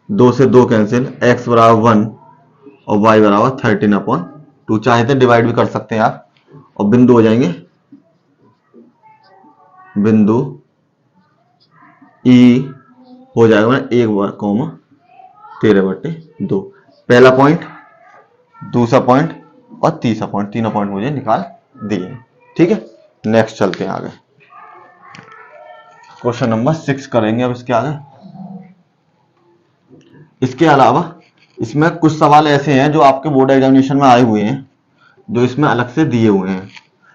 2 से 2 कैंसिल, x बराबर 1 और y बराबर 13 अपॉन 2। चाहे तो डिवाइड भी कर सकते हैं आप, और बिंदु हो जाएंगे, बिंदु E हो जाएगा 1,13/2। पहला पॉइंट, दूसरा पॉइंट और तीसरा पॉइंट, तीनों पॉइंट मुझे निकाल दिए। ठीक है, नेक्स्ट चलते हैं आगे, क्वेश्चन नंबर 6 करेंगे अब इसके आगे। इसके अलावा इसमें कुछ सवाल ऐसे हैं जो आपके बोर्ड एग्जामिनेशन में आए हुए हैं, जो इसमें अलग से दिए हुए हैं।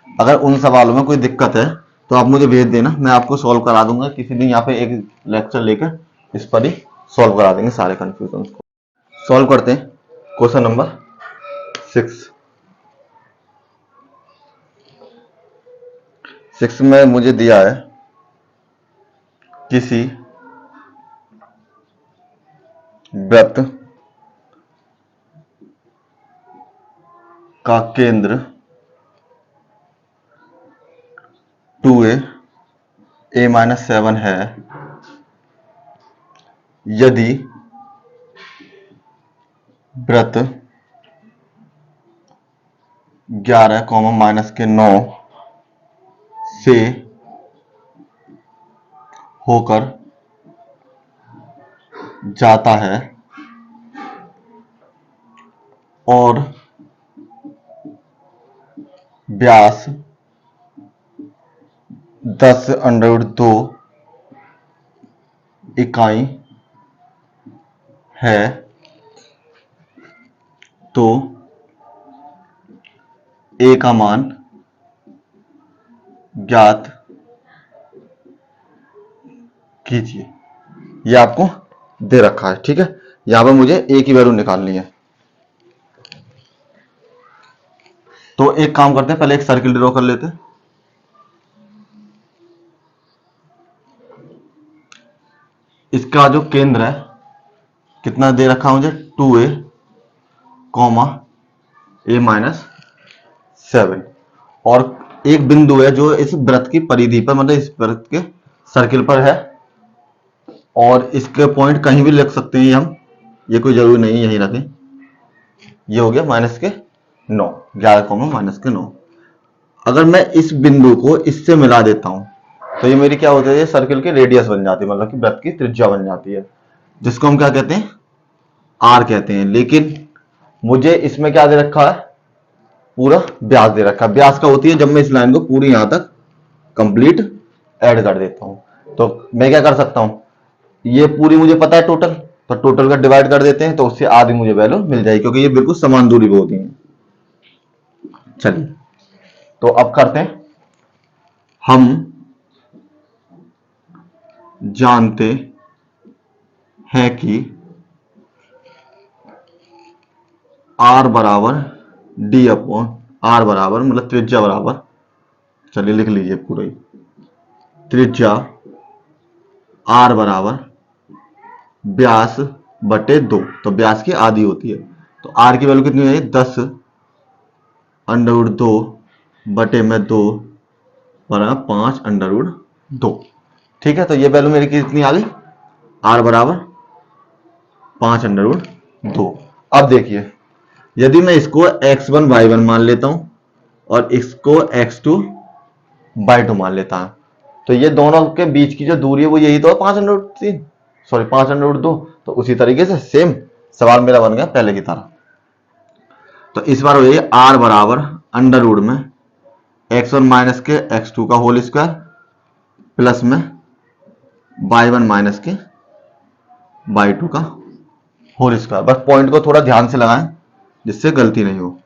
अगर उन सवालों में कोई दिक्कत है तो आप मुझे भेज देना, मैं आपको सॉल्व करा दूंगा। किसी दिन यहाँ पे एक लेक्चर लेकर इस पर ही सॉल्व करा देंगे सारे कंफ्यूजन को। सॉल्व करते हैं क्वेश्चन नंबर 6 में मुझे दिया है, किसी वृत्त का केंद्र 2a a-7 है, यदि वृत्त 11, -9 से होकर जाता है और व्यास 10√2 इकाई है, तो a का मान ज्ञात कीजिए। ये आपको दे रखा है। ठीक है, यहां पर मुझे a की वैल्यू निकालनी है। तो एक काम करते हैं, पहले एक सर्किल ड्रॉ कर लेते हैं। इसका जो केंद्र है कितना दे रखा मुझे, 2a, a-7, और एक बिंदु है जो इस वृत्त की परिधि पर, मतलब इस वृत्त के सर्किल पर है, और इसके पॉइंट कहीं भी लिख सकते हैं हम, ये कोई जरूरी नहीं यहीं रखें। ये हो गया -9, 11, -9। अगर मैं इस बिंदु को इससे मिला देता हूं तो ये मेरी क्या होती है, सर्किल की रेडियस बन जाती है, मतलब कि वृत्त की त्रिज्या बन जाती है। जिसको हम क्या कहते हैं, आर कहते हैं। लेकिन मुझे इसमें क्या दे रखा है, पूरा ब्याज दे रखा है। ब्याज का होती है जब मैं इस लाइन को पूरी यहां तक कंप्लीट ऐड कर देता हूं। तो मैं क्या कर सकता हूं, ये पूरी मुझे पता है टोटल, तो टोटल का डिवाइड कर देते हैं तो उससे आधी मुझे वैल्यू मिल जाएगी, क्योंकि ये बिल्कुल समान दूरी पे होती है। चलिए तो अब करते हैं, हम जानते हैं कि आर बराबर डी अपॉन आर बराबर, मतलब त्रिज्या बराबर, चलिए लिख लीजिए पूरा ही, त्रिज्या आर बराबर व्यास बटे 2, तो व्यास की आधी होती है। तो आर की वैल्यू कितनी हो जाएगी, 10 अंडर रूट 2 बटे में 2 बराबर 5 अंडर रूट 2। ठीक है, तो ये वैल्यू मेरी कितनी आ गई, आर बराबर 5 अंडर रूट 2। अब देखिए, यदि मैं इसको x1 y1 मान लेता हूं और इसको x2 y2 मान लेता हूं, तो ये दोनों के बीच की जो दूरी है वो यही तो है, 5 under root 3, sorry 5 under root 2। तो उसी तरीके से सेम सवाल मेरा बन गया पहले की तरह। तो इस बार हो जाएगी आर बराबर अंडर रूट में x1 माइनस के x2 का होल स्क्वायर प्लस में y1 माइनस के y2 का होल स्क्वायर। बस पॉइंट को थोड़ा ध्यान से लगाएं जिससे गलती नहीं हो।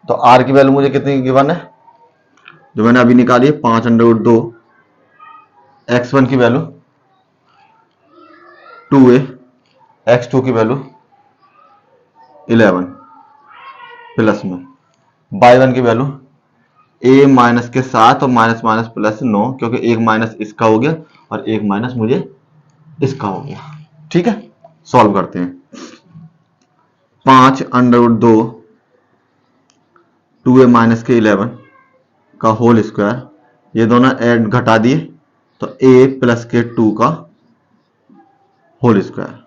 तो आर की वैल्यू मुझे कितनी गिवन है, जो मैंने अभी निकाली है, 5 अंडर रूट 2, x1 की वैल्यू 2a, x2 की वैल्यू 11 प्लस में y1 की वैल्यू a माइनस के 7 और माइनस माइनस प्लस 9, क्योंकि एक माइनस इसका हो गया और एक माइनस मुझे इसका हो गया। ठीक है, सॉल्व करते हैं। 5 अंडर रूट 2 2a माइनस के 11 का होल स्क्वायर, ये दोनों ऐड घटा दिए तो a प्लस के 2 का होल स्क्वायर।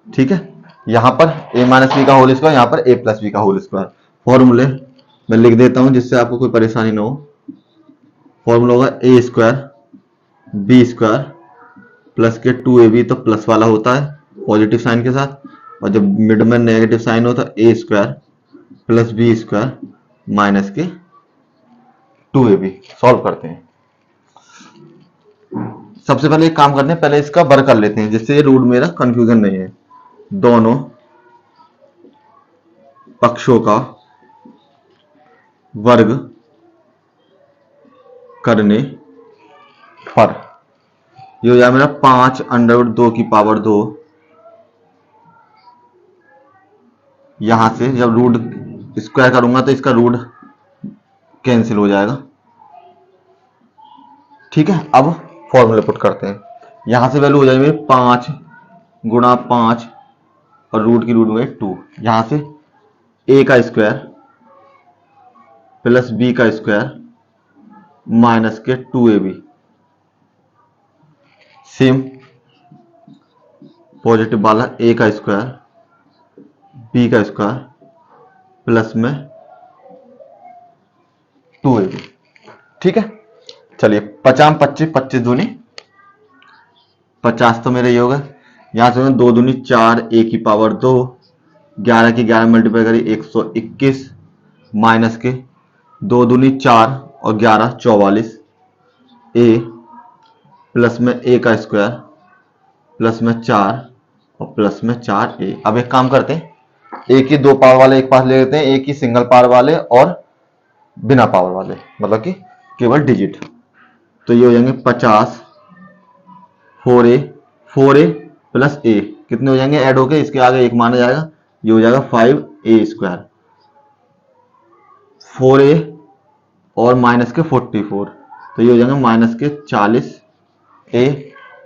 ठीक है, यहां पर a माइनस बी का होल स्क्वायर, यहां पर a प्लस बी का होल स्क्वायर। फॉर्मूले मैं लिख देता हूं जिससे आपको कोई परेशानी ना हो। फॉर्मूला होगा a square B square plus के 2ab, तो प्लस वाला होता है पॉजिटिव साइन के साथ, और जब मिड में नेगेटिव साइन होता है a square plus B square minus के 2ab। सॉल्व करते हैं। सबसे पहले एक काम करते हैं, पहले इसका वर्ग कर लेते हैं जिससे ये रूट मेरा कंफ्यूजन नहीं है। दोनों पक्षों का वर्ग करने पर ये हो जाएगा मेरा 5 अंडर रूट 2 की पावर 2, यहां से जब रूट स्क्वायर करूंगा तो इसका रूट कैंसिल हो जाएगा। ठीक है, अब फॉर्मूले पुट करते हैं। यहां से वैल्यू हो जाएगी मेरी 5 गुणा 5 और रूट की रूट में 2, यहां से a का स्क्वायर प्लस b का स्क्वायर माइनस के 2ab, सेम पॉजिटिव वाला a का स्क्वायर b का स्क्वायर प्लस में 2ab। ठीक है, चलिए 50 25 25 दूनी 50, तो मेरे ये होगा, यहां से 2 दूनी 4 a की पावर 2, 11 की 11 मल्टीप्लाई करी 121 माइनस के 2 दूनी 4 और 11 44 a प्लस में a का स्क्वायर प्लस में 4 और प्लस में 4a। अब एक काम करते हैं, a की 2 पावर वाले एक पास ले लेते हैं, a की सिंगल पावर वाले और बिना पावर वाले, मतलब कि केवल डिजिट। तो ये हो जाएंगे 50 4a प्लस a, कितने हो जाएंगे ऐड होके, इसके आगे एक माना जाएगा, ये हो जाएगा 5a स्क्वायर, 4a और माइनस के 44, तो ये हो जाएंगे माइनस के 40a,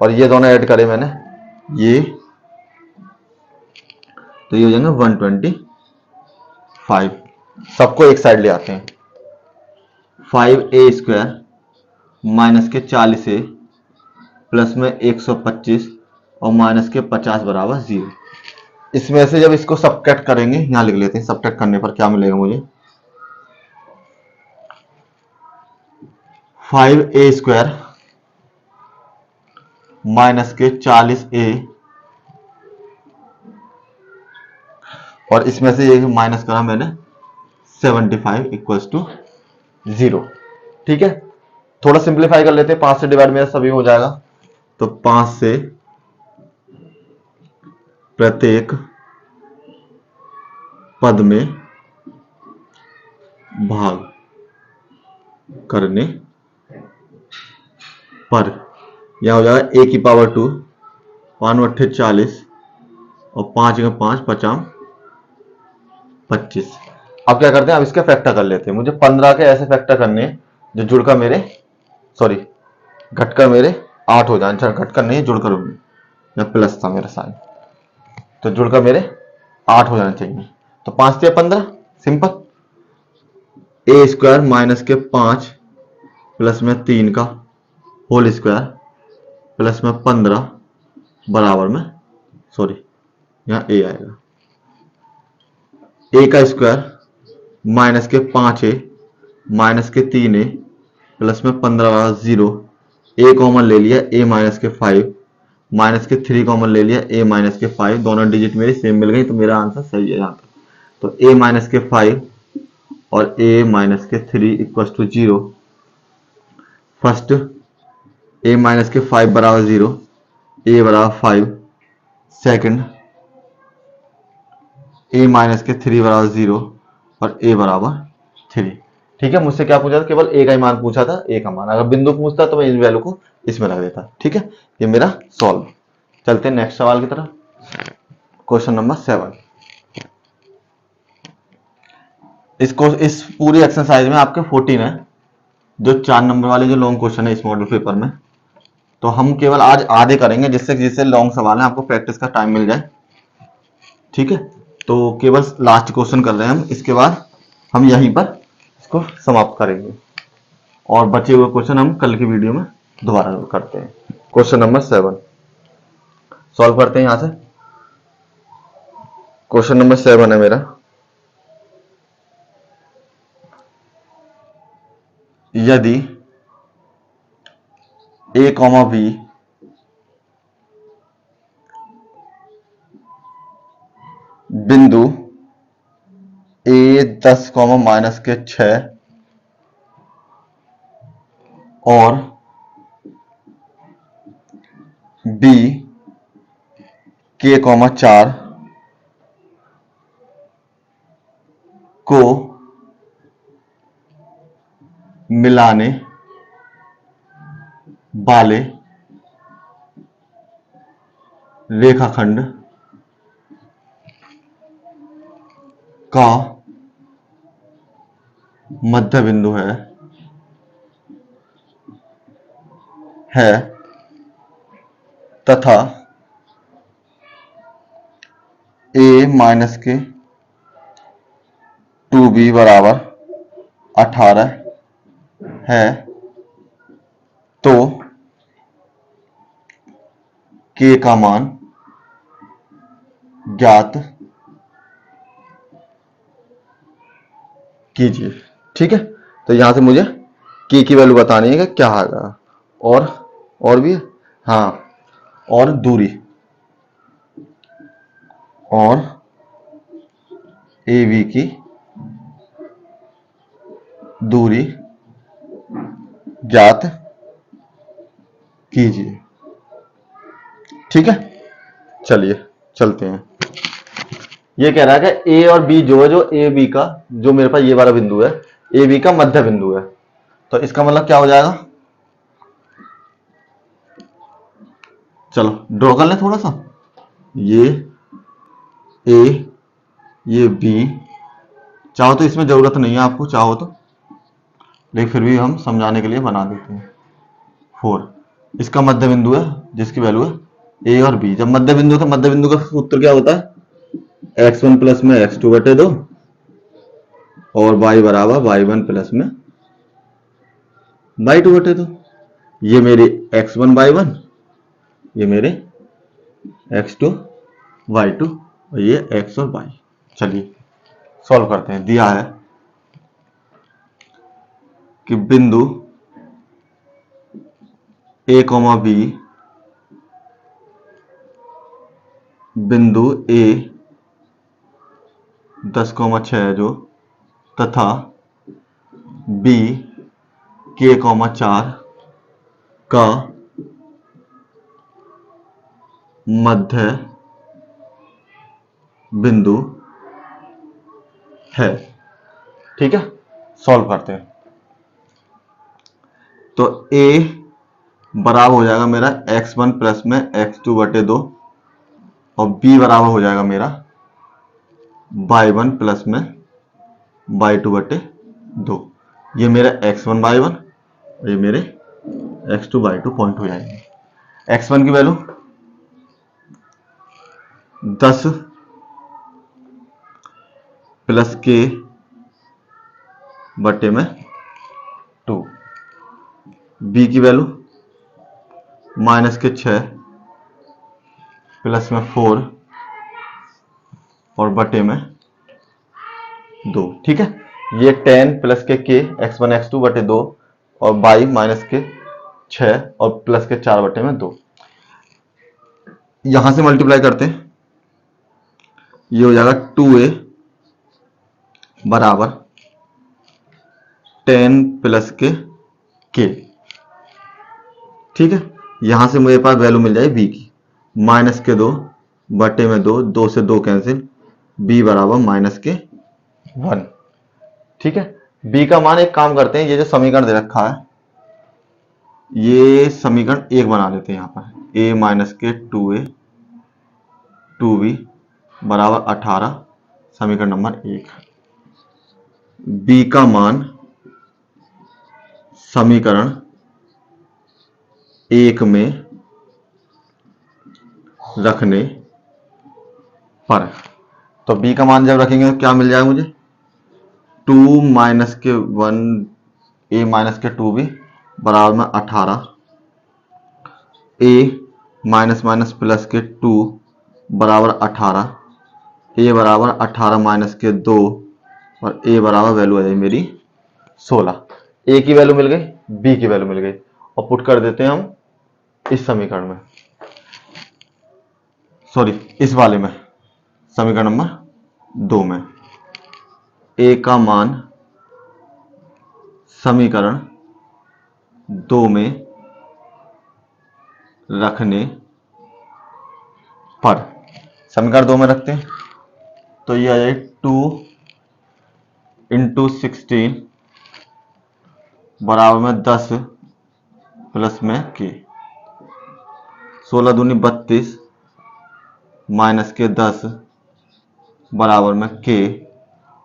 और ये दोनों ऐड करे मैंने ये, तो ये हो जाएंगे 125। सबको एक साइड ले आते हैं, 5a स्क्वायर माइनस के 40a प्लस में 125 और माइनस के 50 बराबर 0। इसमें से जब इसको सबट्रैक्ट करेंगे, यहां लिख लेते हैं, सबट्रैक्ट करने पर क्या मिलेगा मुझे, 5a स्क्वायर माइनस के 40a और इसमें से ये माइनस करा मैंने 75 इक्वल्स टू 0। ठीक है, थोड़ा सिंप्लीफाई कर लेते हैं, 5 से डिवाइड मेरा सभी हो जाएगा। तो 5 से प्रत्येक पद में भाग करने पर यह हो जाएगा a की पावर 2, 5 अट्ठे 40 और 5 का 5 पचाम 25। अब क्या करते हैं, अब इसके फैक्टर कर लेते हैं। मुझे 15 के ऐसे फैक्टर करने हैं जो जुड़कर मेरे, सॉरी घटकर मेरे 8 हो जाए। घटकर नहीं, जुड़कर होंगे, या प्लस था मेरा साइन, तो जुड़कर मेरे 8 हो जाना चाहिए। तो 5 से 15 सिंपल, ए स्क्वायर माइनस के 5 प्लस में 3 का होल स्क्वायर प्लस में 15 बराबर में, सॉरी यहां ए आएगा, ए का स्क्वायर माइनस के 5 ए माइनस के 3 ए प्लस में 15 बराबर 0। ए कॉमन ले लिया, ए माइनस के 5 माइनस के 3 कॉमन ले लिया, ए माइनस के 5, दोनों डिजिट मेरी सेम मिल गई, तो मेरा आंसर सही है यहां तक। तो ए माइनस के 5 और ए माइनस के 3 equal to 0। First A minus के 5 बराबर 0, ए बराबर 5। सेकंड ए माइनस के 3 बराबर 0 और ए बराबर 3। ठीक है, मुझसे क्या पूछा था, केवल ए का ही मान पूछा था, ए का मान। अगर बिंदु पूछता तो मैं इस वैल्यू को इसमें रख देता। ठीक है, ये मेरा सॉल्व। चलते हैं नेक्स्ट सवाल की तरफ। Question number 7। इस पूरी एक्सरसाइज में आपके 14 है, जो 4 नंबर वाले जो लॉन्ग क्वेश्चन है इस मॉडल पेपर में। तो हम केवल आज आधे करेंगे, जिससे लॉन्ग सवाल है आपको प्रैक्टिस का टाइम मिल जाए। ठीक है, तो केवल लास्ट क्वेश्चन कर रहे हैं हम, इसके बाद हम यहीं पर इसको समाप्त करेंगे और बचे हुए क्वेश्चन हम कल की वीडियो में दोबारा करते हैं। क्वेश्चन नंबर 7 सॉल्व करते हैं यहां से। क्वेश्चन नंबर 7 है मेरा, यदि a, b बिंदु a 10, माइनस के 6 और b k, 4 को मिलाने वाले रेखाखंड का मध्य बिंदु है तथा a माइनस के 2b बराबर 18 है, तो k का मान ज्ञात कीजिए। ठीक है, तो यहां से मुझे k की वैल्यू बतानी है कि क्या आएगा, और भी हाँ, और दूरी, और AB की दूरी ज्ञात कीजिए। ठीक है, चलिए चलते हैं। ये कह रहा है कि ए और बी जो है, जो ए बी का, जो मेरे पास ये वाला बिंदु है, ए बी का मध्य बिंदु है। तो इसका मतलब क्या हो जाएगा, चलो ड्रॉ कर लें थोड़ा सा। ये ए, ये बी, चाहो तो इसमें जरूरत नहीं है आपको, चाहो तो, लेकिन फिर भी हम समझाने के लिए बना देते हैं। 4 इसका मध्य बिंदु है, जिसकी वैल्यू है ए और बी। जब मध्य बिंदु का सूत्र क्या होता है, x1 प्लस में x2 बटे 2 और y बराबर y1 प्लस में y2 बटे 2। ये मेरे x1 y1, ये मेरे x2 y2 और ये x और y। चलिए सॉल्व करते हैं। दिया है कि बिंदु a, b, बिंदु a 10,6 है जो, तथा बी k,4 का मध्य बिंदु है। ठीक है, सॉल्व करते हैं। तो a बराबर हो जाएगा मेरा x1 प्लस में x2 बटे 2 और b बराबर हो जाएगा मेरा y1 प्लस में y2 बटे 2। ये मेरा x1 y1 और ये मेरे x2 y2 पॉइंट हो जाएंगे। x1 की वैल्यू 10 प्लस k बटे में 2, b की वैल्यू माइनस के 6 प्लस में 4 और बटे में 2। ठीक है, ये 10 प्लस के x1 x2 बटे 2 और y माइनस के 6 और प्लस के 4 बटे में 2। यहां से मल्टीप्लाई करते हैं, ये हो जाएगा 2a बराबर 10 प्लस के k। ठीक है, यहां से मेरे पास वैल्यू मिल जाएगी b की, माइनस के 2 बटे में 2, 2 से 2 कैंसिल, b बराबर माइनस के 1। ठीक है, b का मान एक काम करते हैं, ये जो समीकरण दे रखा है ये समीकरण 1 बना लेते हैं। यहां पर a माइनस के 2a 2b बराबर 18, समीकरण नंबर 1। b का मान समीकरण 1 में रखने पर, तो b का मान जब रखेंगे तो क्या मिल जाएगा मुझे, 2 माइनस के 1 a माइनस के 2b बराबर में 18, a माइनस माइनस प्लस के 2 बराबर 18, a बराबर 18 माइनस के 2 और a बराबर वैल्यू आ जाएगी मेरी 16। a की वैल्यू मिल गई, b की वैल्यू मिल गई और पुट कर देते हैं हम इस समीकरण में, सॉरी इस वाले में, समीकरण नंबर 2 में। a का मान समीकरण 2 में रखने पर, समीकरण 2 में रखते हैं तो ये आ जाए 2 इंटू 16 बराबर में 10 प्लस में k, 16 दूनी 32 माइनस के 10 बराबर में k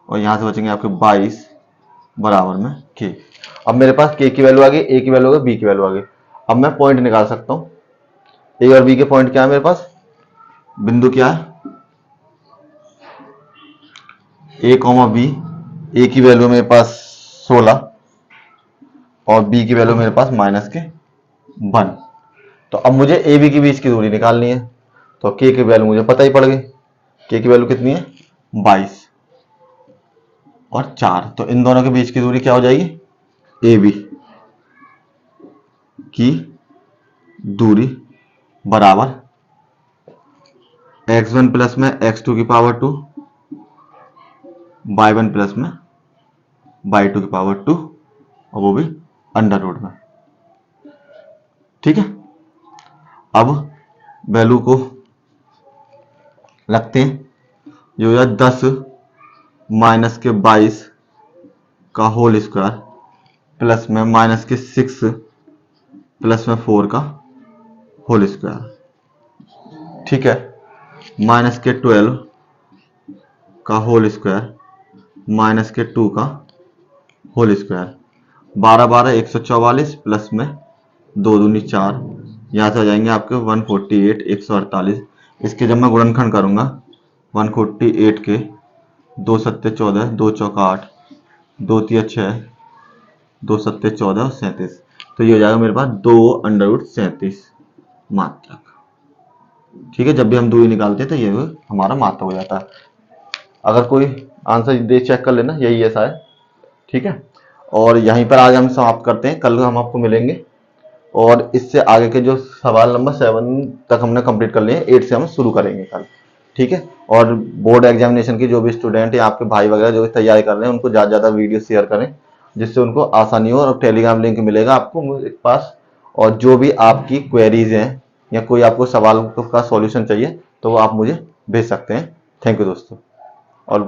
और यहां से बचेंगे आपके 22 बराबर में k। अब मेरे पास k की वैल्यू आ गई, a की वैल्यू आ गई, b की वैल्यू आ गई। अब मैं पॉइंट निकाल सकता हूं, a और b के पॉइंट क्या है मेरे पास, बिंदु क्या है a, b, a की वैल्यू मेरे पास 16 और b की वैल्यू मेरे पास माइनस के 1। तो अब मुझे ए बी के बीच की दूरी निकालनी है, तो k की वैल्यू मुझे पता ही पड़ गई, k की वैल्यू कितनी है 22 और 4, तो इन दोनों के बीच की दूरी क्या हो जाएगी, ए बी की दूरी बराबर x1 प्लस में x2 की पावर 2 y1 प्लस में y2 की पावर 2 और वो भी अंडर रूट में। ठीक है, अब वैल्यू को रखते हैं, जो है 10 माइनस के 22 का होल स्क्वायर प्लस में माइनस के 6 प्लस में 4 का होल स्क्वायर। ठीक है, माइनस के 12 का होल स्क्वायर माइनस के 2 का होल स्क्वायर, 12 12 144 प्लस में 2 दूनी 4, यहाँ से आ जाएंगे आपके 148 148। इसके जब मैं गुणनखंड करूंगा 148 के 2 सत्ते 14 2 चौका 8 2 तिया 6 2 सत्ते 14 और 37, तो ये हो जाएगा मेरे पास 2 अंडर रूट 37 मात्रक। ठीक है, जब भी हम दूरी निकालते हैं तो ये हमारा मात्रक हो जाता है। अगर कोई आंसर दे चेक कर लेना, यही ऐसा है। ठीक है, और यहीं पर आज हम समाप्त करते हैं, कल हम आपको मिलेंगे और इससे आगे के जो सवाल नंबर 7 तक हमने कंप्लीट कर लिए, 8 से हम शुरू करेंगे कल। ठीक है। और बोर्ड एग्जामिनेशन की जो भी स्टूडेंट या आपके भाई वगैरह जो भी तैयारी कर रहे हैं उनको ज़्यादा ज़्यादा वीडियो शेयर करें, जिससे उनको आसानी हो। और टेलीग्राम लिंक मिलेगा आपको मेरे पास, और जो भी आपकी क्वेरीज हैं या कोई आपको सवाल का सॉल्यूशन चाहिए तो वो आप मुझे भेज सकते हैं। थैंक यू दोस्तों। और